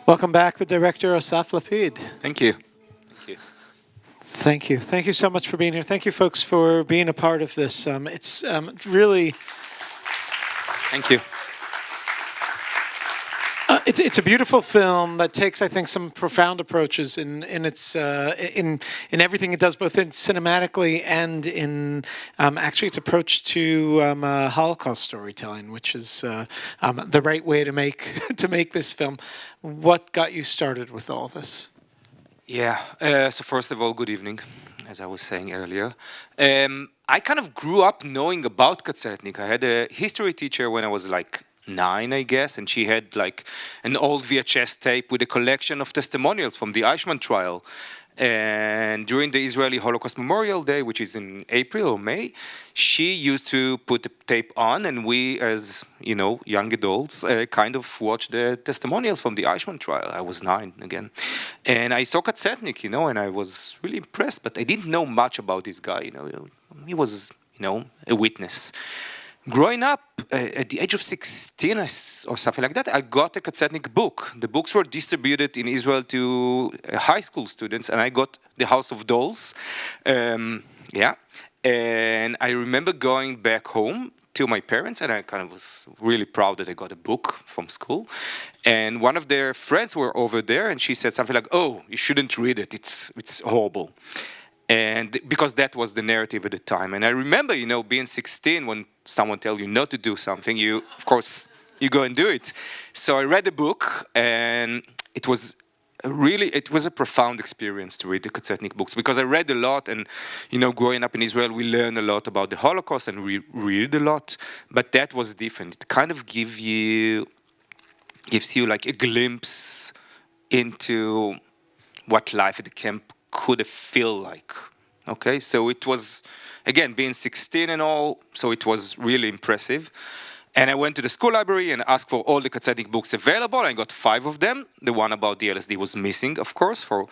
Welcome back, the director, Assaf Lapid. Thank you. Thank you. Thank you. Thank you so much for being here. Thank you, folks, for being a part of this. It's really... Thank you. It's a beautiful film that takes, I think, some profound approaches in its in everything it does, both in cinematically and in actually its approach to Holocaust storytelling, which is the right way to make to make this film. What got you started with all this? Yeah. So first of all, good evening, as I was saying earlier. I kind of grew up knowing about Katsetnik. I had a history teacher when I was like 9, I guess, and she had like an old VHS tape with a collection of testimonials from the Eichmann trial. And during the Israeli Holocaust Memorial Day, which is in April or May, she used to put the tape on, and we, as you know, young adults, kind of watched the testimonials from the Eichmann trial. I was 9 again, and I saw Katsetnik, and I was really impressed. But I didn't know much about this guy. He was, a witness. Growing up, at the age of 16 or something like that, I got a Katsetnik book. The books were distributed in Israel to high school students, and I got The House of Dolls. And I remember going back home to my parents, and I kind of was really proud that I got a book from school. And one of their friends were over there, and she said something like, "Oh, you shouldn't read it. It's horrible." And because that was the narrative at the time. And I remember, being 16, when someone tells you not to do something, of course, you go and do it. So I read the book, and it was a profound experience to read the Katsetnik books, because I read a lot, and, growing up in Israel, we learn a lot about the Holocaust, and we read a lot, but that was different. It kind of gives you like a glimpse into what life at the camp could have feel like. Okay, so it was, again, being 16 and all, so it was really impressive. And I went to the school library and asked for all the Katsetnik books available. I got 5 of them. The one about the LSD was missing, of course, for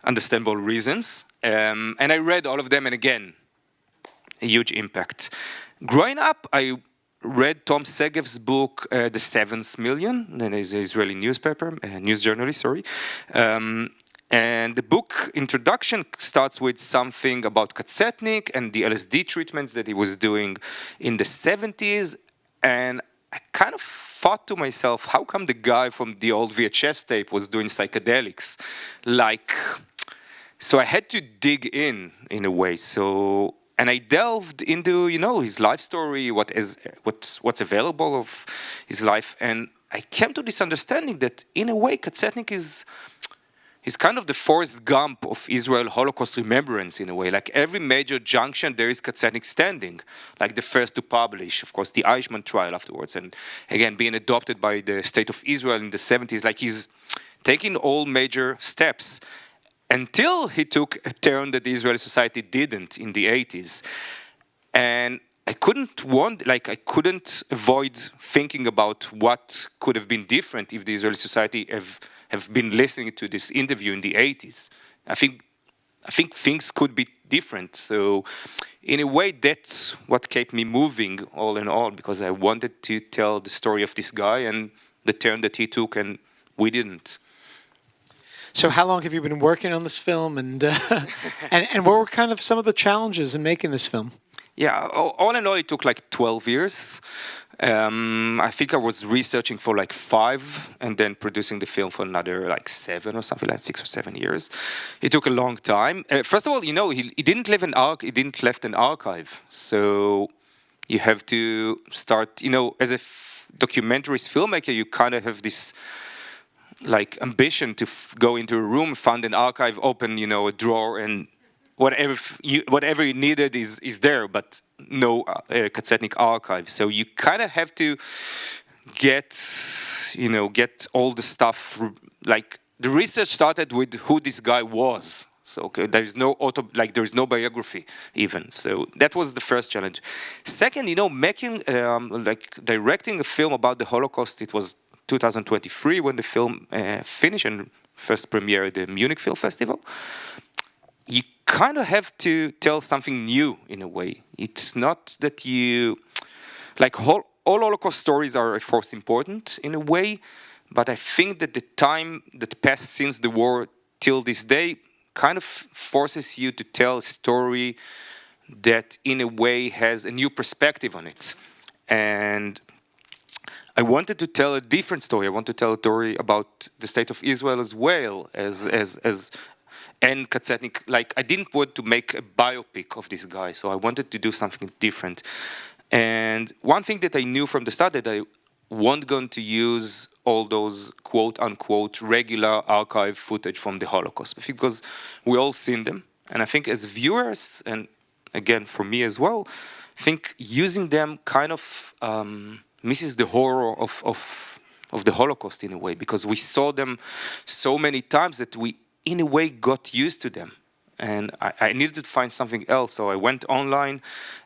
understandable reasons. And I read all of them, and again, a huge impact. Growing up, I read Tom Segev's book, The Seventh Million. That is an Israeli news journalist, sorry. And the book introduction starts with something about Katsetnik and the LSD treatments that he was doing in the 70s. And I kind of thought to myself, how come the guy from the old VHS tape was doing psychedelics? So I had to dig in a way. And I delved into, his life story, what's available of his life. And I came to this understanding that, in a way, Katsetnik is kind of the Forrest Gump of Israel Holocaust remembrance, in a way. Like every major junction, there is Katsetnik standing, like the first to publish, of course, the Eichmann trial afterwards, and again, being adopted by the state of Israel in the 70s. Like he's taking all major steps until he took a turn that the Israeli society didn't in the 80s. And I couldn't avoid thinking about what could have been different if the Israeli society have been listening to this interview in the 80s. I think things could be different. So in a way, that's what kept me moving all in all, because I wanted to tell the story of this guy and the turn that he took, and we didn't. So how long have you been working on this film, and and what were kind of some of the challenges in making this film? Yeah, all in all, it took like 12 years. I think I was researching for like 5, and then producing the film for another like 7 or something, like 6 or 7 years. It took a long time. First of all, he didn't leave left an archive. So you have to start, as a documentarist filmmaker, you kind of have this like ambition to go into a room, find an archive, open, a drawer, and whatever you needed is there, but no Katsetnik archive. So you kind of have to get all the stuff. Like the research started with who this guy was. So there is no biography even. So that was the first challenge. Second, making directing a film about the Holocaust. It was 2023 when the film finished and first premiere at the Munich Film Festival. You kind of have to tell something new in a way. It's not that all Holocaust stories are, of course, important in a way, but I think that the time that passed since the war till this day kind of forces you to tell a story that in a way has a new perspective on it. And I wanted to tell a different story. I want to tell a story about the state of Israel as well and Katzetnik. Like, I didn't want to make a biopic of this guy, so I wanted to do something different. And one thing that I knew from the start that I wasn't going to use all those quote-unquote regular archive footage from the Holocaust, because we all seen them. And I think as viewers, and again, for me as well, I think using them kind of misses the horror of the Holocaust in a way, because we saw them so many times that we, in a way, got used to them. And I needed to find something else, so I went online,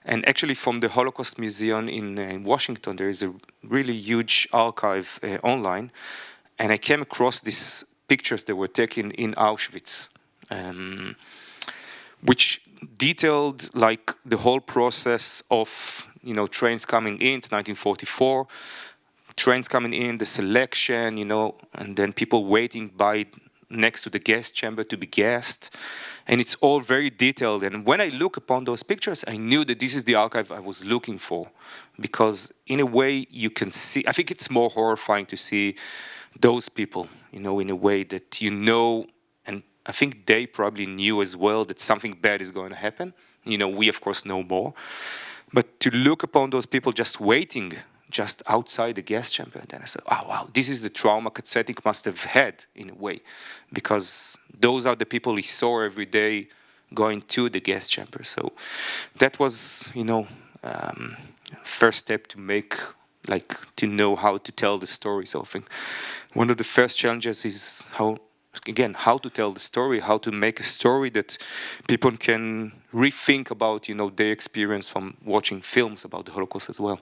and actually from the Holocaust Museum in Washington, there is a really huge archive online, and I came across these pictures that were taken in Auschwitz, which detailed like the whole process of, you know, trains coming in. It's 1944, trains coming in, the selection, you know, and then people waiting by next to the gas chamber to be gassed. And it's all very detailed. And when I look upon those pictures, I knew that this is the archive I was looking for. Because in a way, you can see, I think it's more horrifying to see those people, you know, in a way that you know, and I think they probably knew as well that something bad is going to happen. You know, we of course know more. But to look upon those people just waiting just outside the gas chamber, and then I said, oh wow, this is the trauma Katzetnik must have had in a way, because those are the people he saw every day going to the gas chamber. So that was, you know, first step to make, like, to know how to tell the story. So I think one of the first challenges is how to tell the story, how to make a story that people can rethink about, you know, their experience from watching films about the Holocaust as well.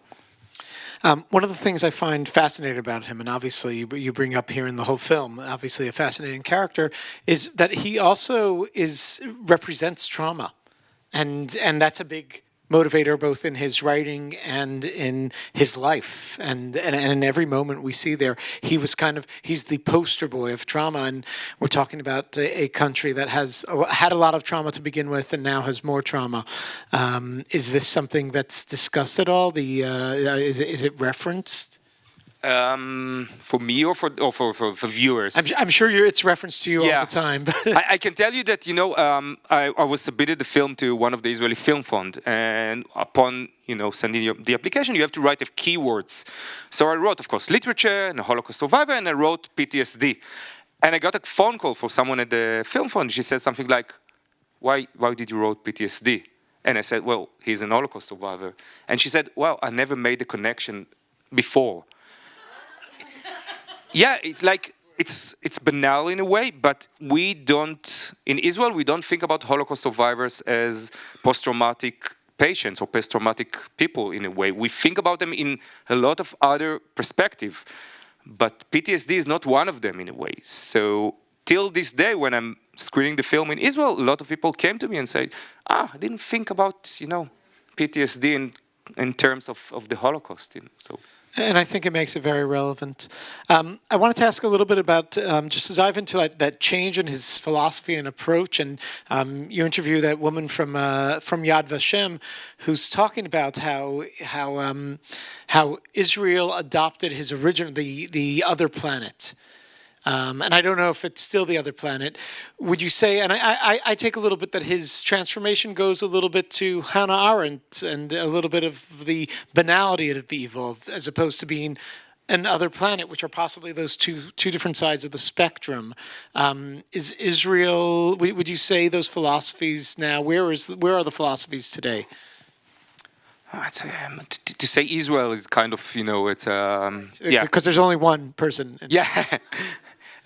One of the things I find fascinating about him, and obviously you bring up here in the whole film, obviously a fascinating character, is that he also represents trauma, and that's a big motivator both in his writing and in his life, and in every moment we see there, he's the poster boy of trauma. And we're talking about a country that has had a lot of trauma to begin with and now has more trauma. Is this something that's discussed at all? Is it referenced? For me or for viewers? I'm sure it's referenced to you all the time. I can tell you that, you know, I was submitted the film to one of the Israeli Film Fund, and upon, you know, sending the application, you have to write the keywords. So I wrote, of course, literature and a Holocaust survivor, and I wrote PTSD. And I got a phone call from someone at the Film Fund. She said something like, why did you write PTSD? And I said, well, he's an Holocaust survivor. And she said, well, I never made the connection before. Yeah, it's like, it's banal in a way, but in Israel, we don't think about Holocaust survivors as post-traumatic patients or post-traumatic people in a way. We think about them in a lot of other perspectives, but PTSD is not one of them in a way. So till this day, when I'm screening the film in Israel, a lot of people came to me and say, I didn't think about, you know, PTSD in terms of the Holocaust. You know, so. And I think it makes it very relevant. I wanted to ask a little bit about, just to dive into that change in his philosophy and approach. And you interview that woman from Yad Vashem, who's talking about how Israel adopted his original, the Other Planet. And I don't know if it's still the Other Planet. Would you say, and I take a little bit that his transformation goes a little bit to Hannah Arendt and a little bit of the banality of evil, as opposed to being an other planet, which are possibly those two different sides of the spectrum. Is Israel, would you say those philosophies now, where are the philosophies today? To say Israel is kind of, you know, it's because there's only one person. Yeah.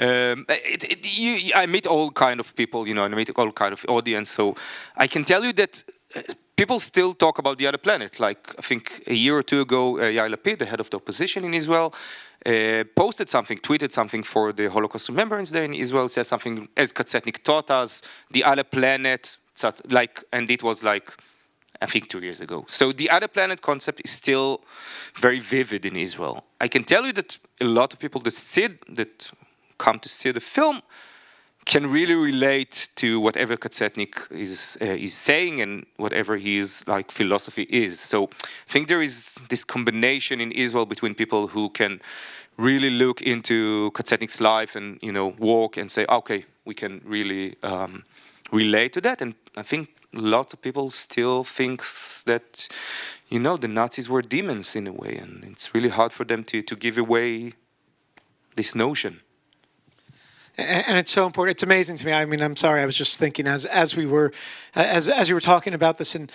I meet all kind of people, you know, and I meet all kind of audience. So I can tell you that people still talk about the Other Planet. Like, I think a year or two ago, Yair Lapid, the head of the opposition in Israel, tweeted something for the Holocaust Remembrance Day in Israel, said something, as Katzetnik taught us, the Other Planet, like, and it was like I think 2 years ago. So the Other Planet concept is still very vivid in Israel. I can tell you that a lot of people that come to see the film can really relate to whatever Katzetnik is saying and whatever his like philosophy is. So I think there is this combination in Israel between people who can really look into Katzetnik's life and walk and say, okay, we can really relate to that. And I think lots of people still thinks that the Nazis were demons in a way, and it's really hard for them to give away this notion. And it's so important. It's amazing to me. I mean, I'm sorry. I was just thinking as you were talking about this, and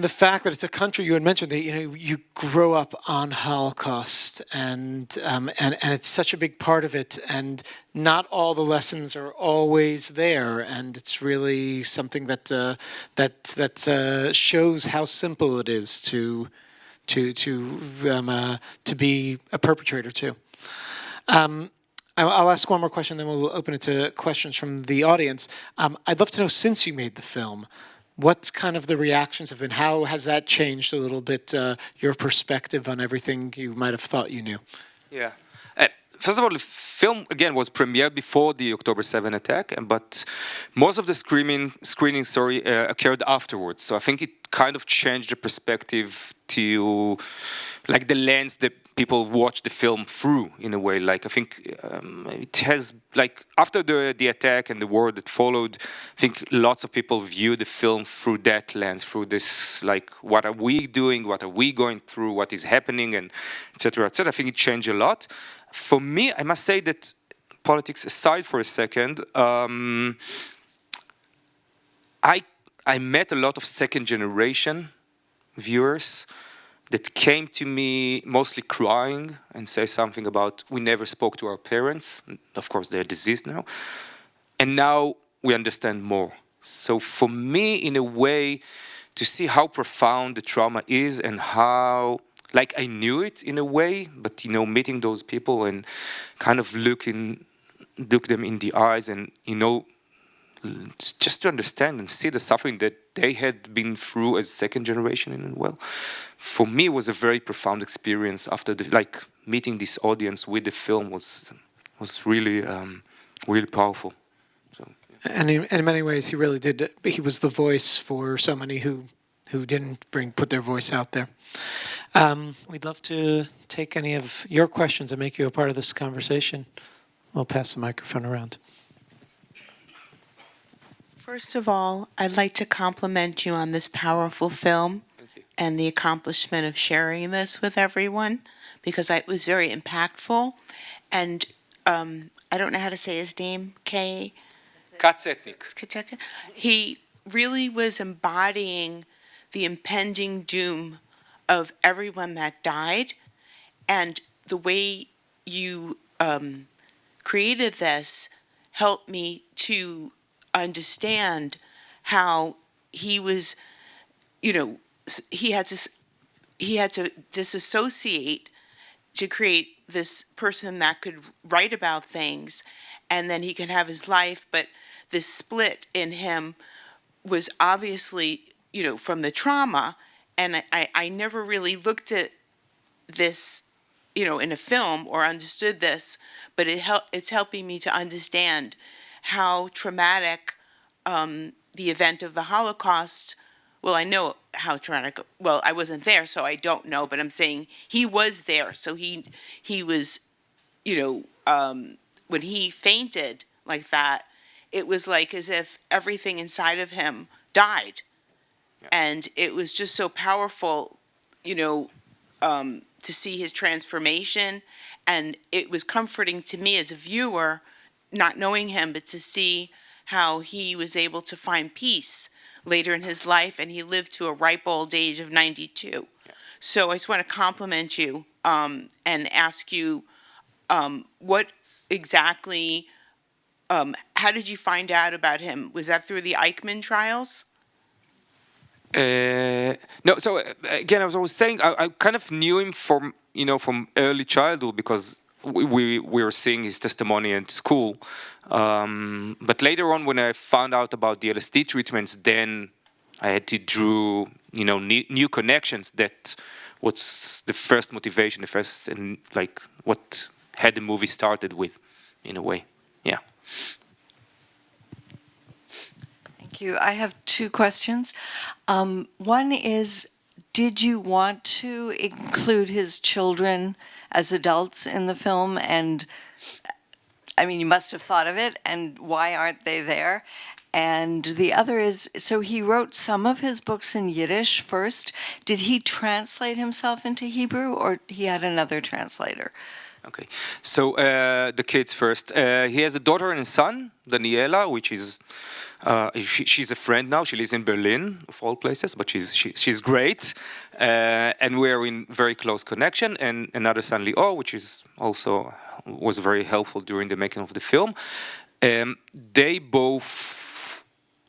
the fact that it's a country you had mentioned that you grow up on Holocaust, and it's such a big part of it, and not all the lessons are always there, and it's really something that shows how simple it is to be a perpetrator too. I'll ask one more question, then we'll open it to questions from the audience. I'd love to know, since you made the film, what kind of the reactions have been? How has that changed a little bit, your perspective on everything you might have thought you knew? Yeah. First of all, the film, again, was premiered before the October 7 attack, but most of the screening occurred afterwards. So I think it kind of changed the perspective to, like, the lens that people watch the film through, in a way. Like, I think it has, like, after the attack and the war that followed, I think lots of people view the film through that lens, through this, like, what are we doing, what are we going through, what is happening, and et cetera, et cetera. I think it changed a lot. For me, I must say that, politics aside for a second, I met a lot of second-generation viewers that came to me mostly crying and say something about, we never spoke to our parents. Of course, they're deceased now. And now we understand more. So for me, in a way, to see how profound the trauma is and how, like, I knew it in a way, but, meeting those people and kind of look them in the eyes and, just to understand and see the suffering that they had been through as second generation in well, for me it was a very profound experience after meeting this audience with the film was really really powerful. So, yeah. And in many ways he really did. He was the voice for so many who didn't put their voice out there. We'd love to take any of your questions and make you a part of this conversation. We'll pass the microphone around. First of all, I'd like to compliment you on this powerful film and the accomplishment of sharing this with everyone, because it was very impactful. And I don't know how to say his name, Katzetnik. He really was embodying the impending doom of everyone that died. And the way you created this helped me to understand how he was, he had to disassociate to create this person that could write about things, and then he can have his life. But this split in him was obviously, from the trauma. And I never really looked at this, in a film or understood this, but it's helping me to understand how traumatic the event of the Holocaust. Well, I know how traumatic. Well, I wasn't there, so I don't know. But I'm saying he was there, so he was, when he fainted like that, it was like as if everything inside of him died, and it was just so powerful, to see his transformation, and it was comforting to me as a viewer, not knowing him, but to see how he was able to find peace later in his life, and he lived to a ripe old age of 92. Yeah. So I just want to compliment you and ask you, what exactly, how did you find out about him? Was that through the Eichmann trials? No, so again, as I was saying, I kind of knew him from early childhood, because we were seeing his testimony at school. But later on, when I found out about the LSD treatments, then I had to draw, new connections. That was the first motivation, the first, and like what had the movie started with, in a way. Yeah. Thank you. I have two questions. One is, did you want to include his children as adults in the film? And I mean, you must have thought of it, and why aren't they there? And the other is, so he wrote some of his books in Yiddish first. Did he translate himself into Hebrew, or he had another translator? Okay, so the kids first. He has a daughter and a son, Daniela, which is she's a friend now. She lives in Berlin, of all places, but she's great, and we're in very close connection. And another son, Leo, which is also was very helpful during the making of the film. They both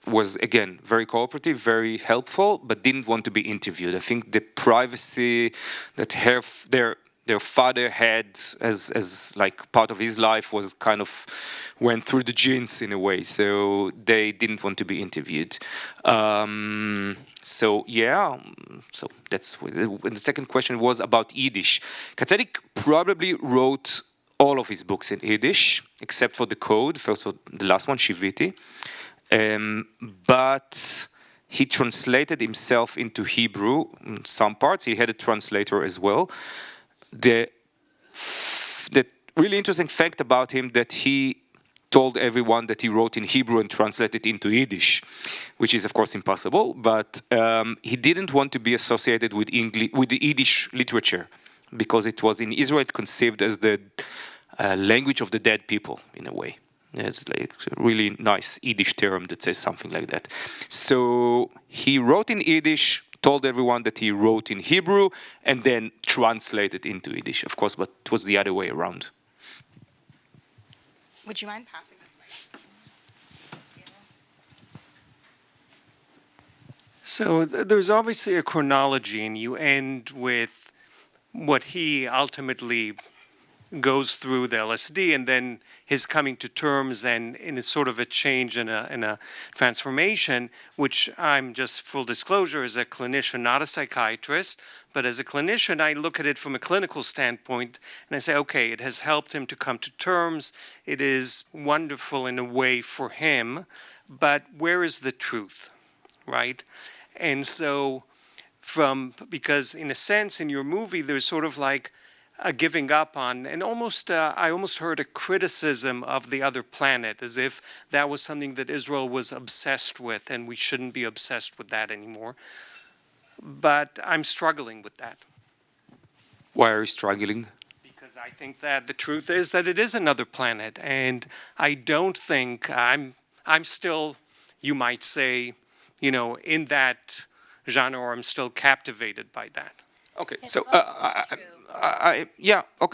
was again very cooperative, very helpful, but didn't want to be interviewed. I think the privacy that their father had as like part of his life was kind of went through the genes in a way, so they didn't want to be interviewed. So that's the second question was about Yiddish. Katzedik probably wrote all of his books in Yiddish except for the code, first the last one, Shiviti, but he translated himself into Hebrew in some parts. He had a translator as well. The really interesting fact about him that he told everyone that he wrote in Hebrew and translated into Yiddish, which is of course impossible. But he didn't want to be associated with the Yiddish literature because it was in Israel conceived as the language of the dead people in a way. It's like a really nice Yiddish term that says something like that. So he wrote in Yiddish, told everyone that he wrote in Hebrew, and then translated into Yiddish, of course, but it was the other way around. Would you mind passing this mic? So there's obviously a chronology, and you end with what he ultimately goes through the LSD, and then his coming to terms, and in a sort of a change and a transformation, which I'm just full disclosure as a clinician, not a psychiatrist, but as a clinician, I look at it from a clinical standpoint, and I say, okay, it has helped him to come to terms. It is wonderful in a way for him, but where is the truth, right? And so because in a sense, in your movie, there's sort of like a giving up on, and I almost heard a criticism of the other planet, as if that was something that Israel was obsessed with, and we shouldn't be obsessed with that anymore. But I'm struggling with that. Why are you struggling? Because I think that the truth is that it is another planet, and I don't think I'm still, you might say, in that genre, or I'm still captivated by that. Okay, so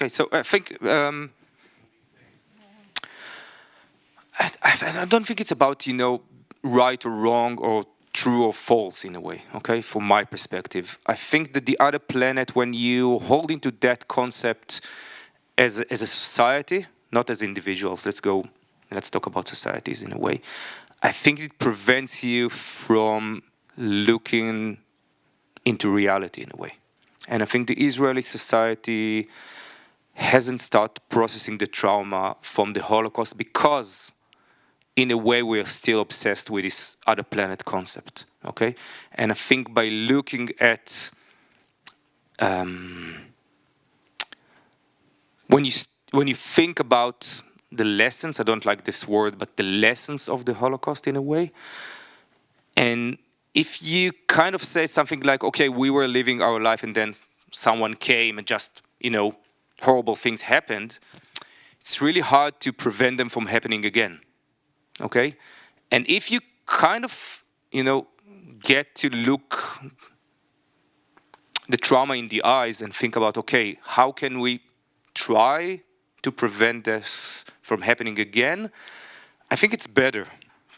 So I think I don't think it's about right or wrong or true or false in a way. Okay, from my perspective, I think that the other planet, when you hold into that concept as a society, not as individuals. Let's talk about societies in a way. I think it prevents you from looking into reality in a way. And I think the Israeli society hasn't started processing the trauma from the Holocaust because, in a way, we are still obsessed with this other planet concept, okay? And I think by looking at, when you think about the lessons, I don't like this word, but the lessons of the Holocaust in a way, and if you kind of say something like, okay, we were living our life and then someone came and just, horrible things happened, it's really hard to prevent them from happening again, okay? And if you kind of, get to look the trauma in the eyes and think about, okay, how can we try to prevent this from happening again? I think it's better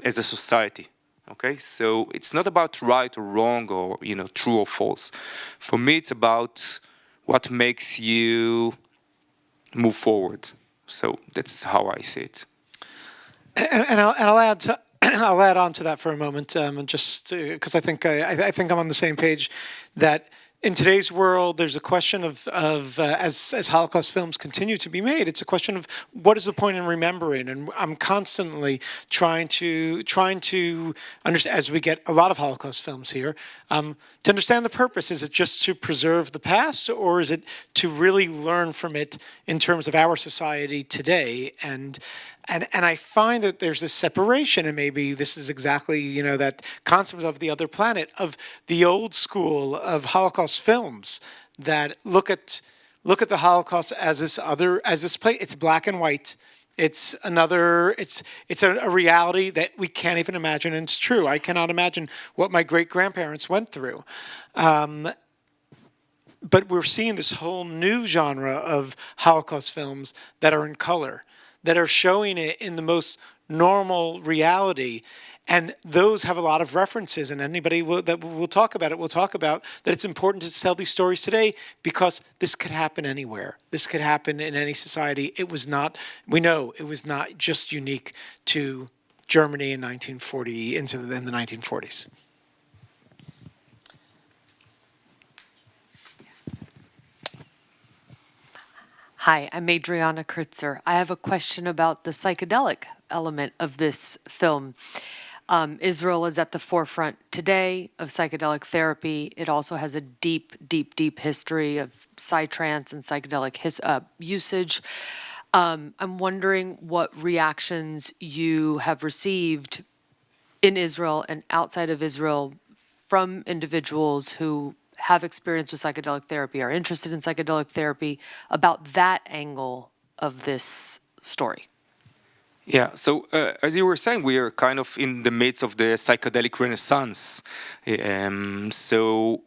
as a society. Okay, so it's not about right or wrong or true or false. For me, it's about what makes you move forward. So that's how I see it. And I'll add to I'll add on to that for a moment, and just because I think I'm on the same page that in today's world, there's a question of as Holocaust films continue to be made, it's a question of what is the point in remembering, and I'm constantly trying to understand, as we get a lot of Holocaust films here, to understand the purpose. Is it just to preserve the past, or is it to really learn from it in terms of our society today? And I find that there's this separation, and maybe this is exactly, that concept of the other planet, of the old school of Holocaust films that look at the Holocaust as this play. It's black and white. It's a reality that we can't even imagine, and it's true. I cannot imagine what my great-grandparents went through. But we're seeing this whole new genre of Holocaust films that are in color, that are showing it in the most normal reality. And those have a lot of references, and anybody that will talk about it will talk about that it's important to tell these stories today because this could happen anywhere. This could happen in any society. We know it was not just unique to Germany in 1940 in the 1940s. Hi, I'm Adriana Kurtzer. I have a question about the psychedelic element of this film. Israel is at the forefront today of psychedelic therapy. It also has a deep, deep, deep history of psytrance and psychedelic usage. I'm wondering what reactions you have received in Israel and outside of Israel from individuals who have experience with psychedelic therapy, are interested in psychedelic therapy, about that angle of this story. Yeah, so as you were saying, we are kind of in the midst of the psychedelic renaissance. So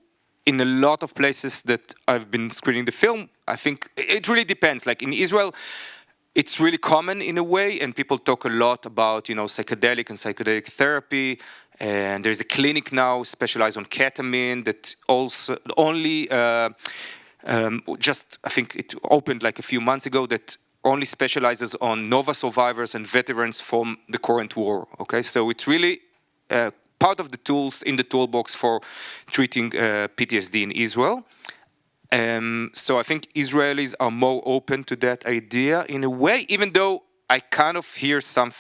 in a lot of places that I've been screening the film, I think it really depends. Like in Israel, it's really common in a way, and people talk a lot about, psychedelic and psychedelic therapy. And there's a clinic now specialized on ketamine that also only I think it opened like a few months ago, that only specializes on Nova survivors and veterans from the current war. Okay, so it's really part of the tools in the toolbox for treating PTSD in Israel. So I think Israelis are more open to that idea in a way, even though I kind of hear from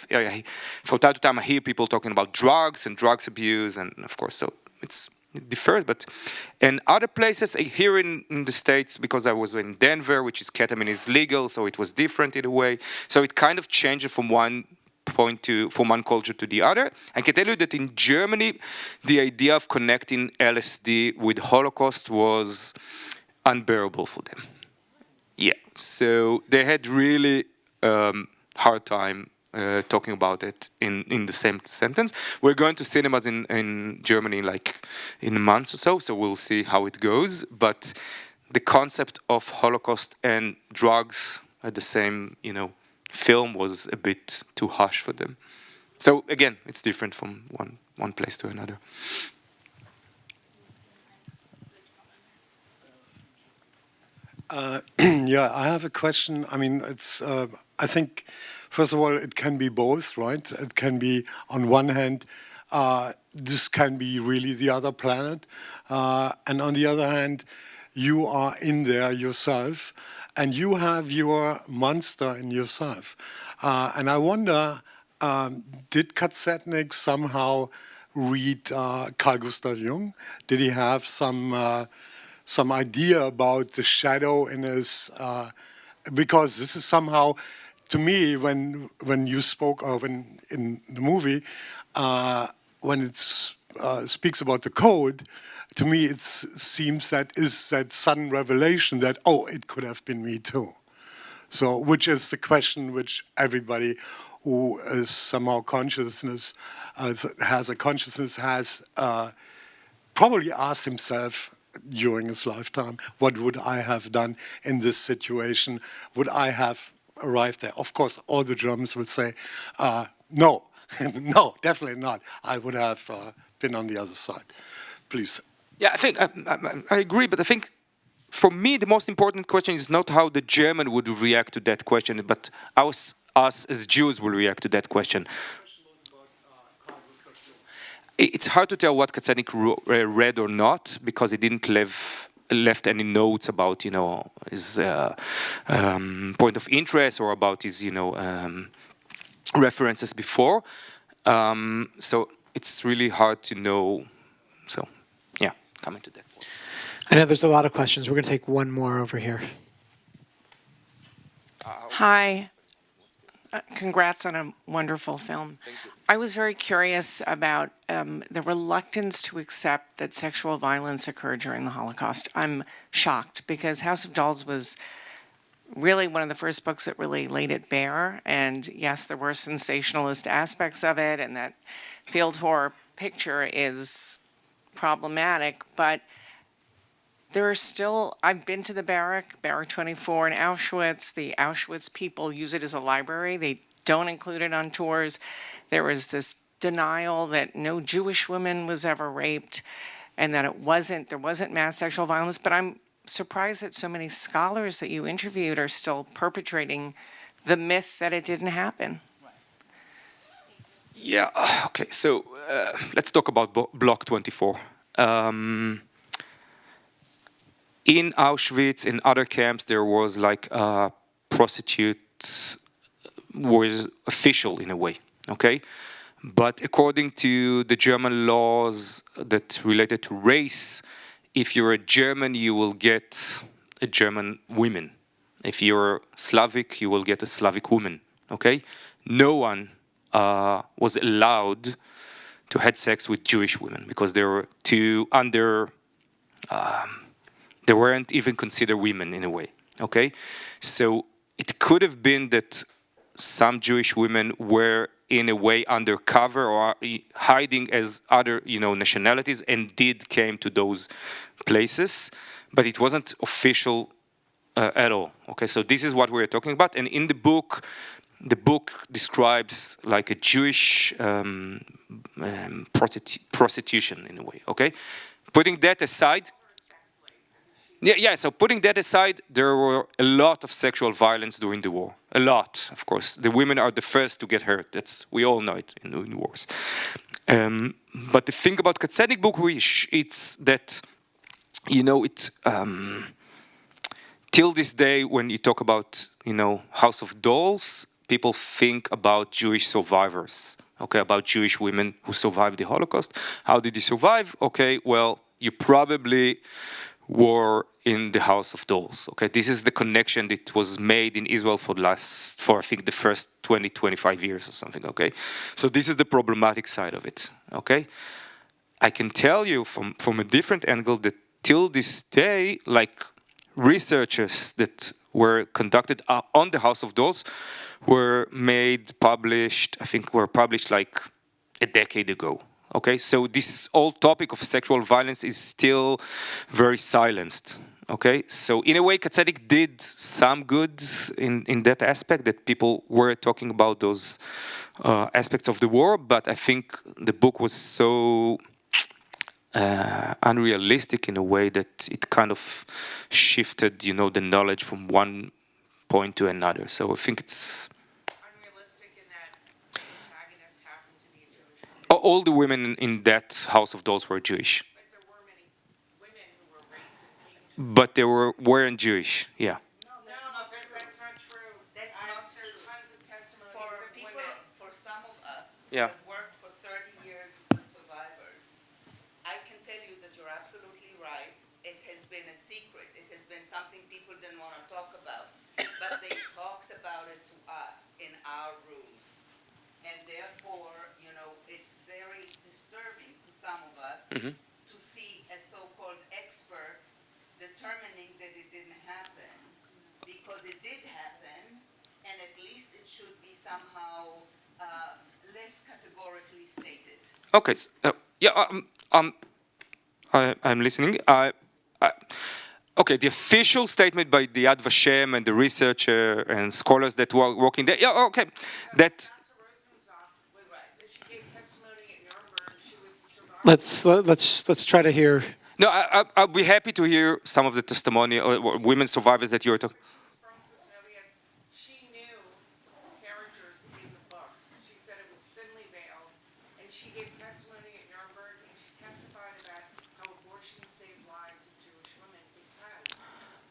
time to time I hear people talking about drugs and drugs abuse, and of course, so it differs. But in other places, here in the States, because I was in Denver, which is ketamine is legal, so it was different in a way. So it kind of changed from one culture to the other. I can tell you that in Germany, the idea of connecting LSD with Holocaust was unbearable for them. Yeah, so they had really hard time talking about it in the same sentence. We're going to cinemas in Germany like in a month or so, so we'll see how it goes. But the concept of Holocaust and drugs at the same, film was a bit too harsh for them. So again, it's different from one place to another. Yeah, I have a question. I mean, I think, first of all, it can be both, right? It can be, on one hand, this can be really the other planet. And on the other hand, you are in there yourself, and you have your monster in yourself. And I wonder, did Katzetnik somehow read Carl Gustav Jung? Did he have some idea about the shadow in his, because this is somehow, to me, when you spoke of in the movie, when it speaks about the code, to me it seems that is that sudden revelation that, oh, it could have been me too. So, which is the question which everybody who is somehow has a consciousness has probably asked himself during his lifetime, what would I have done in this situation? Would I have arrived there? Of course, all the Germans would say, no, no, definitely not. I would have been on the other side. Please. Yeah, I think I agree, but I think for me the most important question is not how the German would react to that question, but us as Jews will react to that question. The question was about it's hard to tell what Katsanik read or not, because he didn't left any notes about, his point of interest or about his, references before. So it's really hard to know. So, yeah, coming to that. I know there's a lot of questions. We're going to take one more over here. Hi. Congrats on a wonderful film. I was very curious about the reluctance to accept that sexual violence occurred during the Holocaust. I'm shocked because House of Dolls was really one of the first books that really laid it bare. And yes, there were sensationalist aspects of it, and that field horror picture is problematic, but there are still, I've been to the Barrack 24 in Auschwitz. The Auschwitz people use it as a library. They don't include it on tours. There was this denial that no Jewish woman was ever raped and that there wasn't mass sexual violence. But I'm surprised that so many scholars that you interviewed are still perpetrating the myth that it didn't happen. Yeah, okay, so let's talk about Block 24. In Auschwitz, in other camps, there was like prostitutes was official in a way, okay? But according to the German laws that related to race, if you're a German, you will get a German woman. If you're Slavic, you will get a Slavic woman, okay? No one was allowed to have sex with Jewish women because they were too under... they weren't even considered women in a way, okay? So it could have been that some Jewish women were in a way undercover or hiding as other, nationalities and came to those places, but it wasn't official at all, okay? So this is what we're talking about, and in the book describes like a Jewish prostitution in a way, okay? Putting that aside, so putting that aside, there were a lot of sexual violence during the war. A lot, of course. The women are the first to get hurt. We all know it in wars. But the thing about Katsanik book, it's that, till this day, when you talk about, House of Dolls, people think about Jewish survivors, okay, about Jewish women who survived the Holocaust. How did they survive? Okay, well, you probably were in the House of Dolls. Okay, this is the connection that was made in Israel for I think the first 25 years or something. Okay, so this is the problematic side of it. Okay, I can tell you from a different angle that till this day, like researchers that were conducted on the House of Dolls were published like a decade ago. Okay, so this whole topic of sexual violence is still very silenced. Okay, so in a way, Katsanik did some good in that aspect, that people were talking about those aspects of the war, but I think the book was so unrealistic in a way that it kind of shifted, the knowledge from one point to another. So I think it's... All the women in that House of Dolls were Jewish. But there were many women who were raped and taken. But they weren't Jewish, yeah. No, that's not true. That's not true. Tons of testimonies of women. For some of us Yeah. who have worked for 30 years with survivors, I can tell you that you're absolutely right. It has been a secret. It has been something people didn't want to talk about. But they talked about it to us in our rooms. And therefore, it's very disturbing to some of us to see a so-called expert determining that it didn't happen, because it did happen, and at least it should be somehow less categorically stated. Okay, I'm listening. Okay, the official statement by the Yad Vashem and the researcher and scholars that were working there. Yeah, okay, that. Let's try to hear. No, I'll be happy to hear some of the testimony or women survivors that you were talking. She knew characters in the book. She said it was thinly veiled, and she gave testimony at Nuremberg save lives of Jewish women because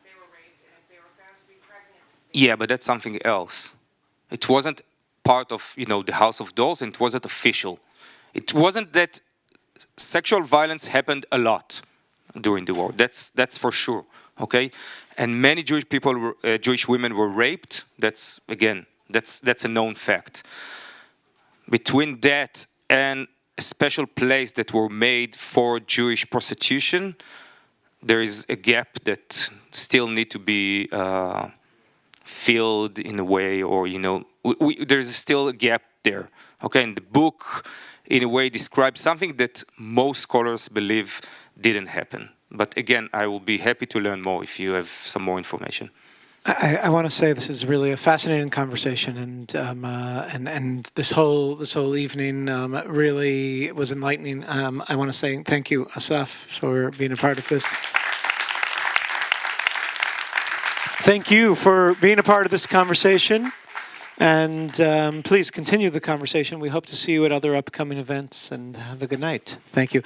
they were raped, and if they were found to be pregnant. Yeah, but that's something else. It wasn't part of, the House of Dolls, and it wasn't official. It wasn't that sexual violence happened a lot during the war. That's for sure. Okay, and many Jewish people, Jewish women were raped. That's a known fact. Between that and a special place that were made for Jewish prostitution, there is a gap that still need to be filled in a way, or there's still a gap there. Okay, and the book, in a way, describes something that most scholars believe didn't happen. But again, I will be happy to learn more if you have some more information. I want to say this is really a fascinating conversation, and this whole evening really was enlightening. I want to say thank you, Assaf, for being a part of this. Thank you for being a part of this conversation, and please continue the conversation. We hope to see you at other upcoming events, and have a good night. Thank you.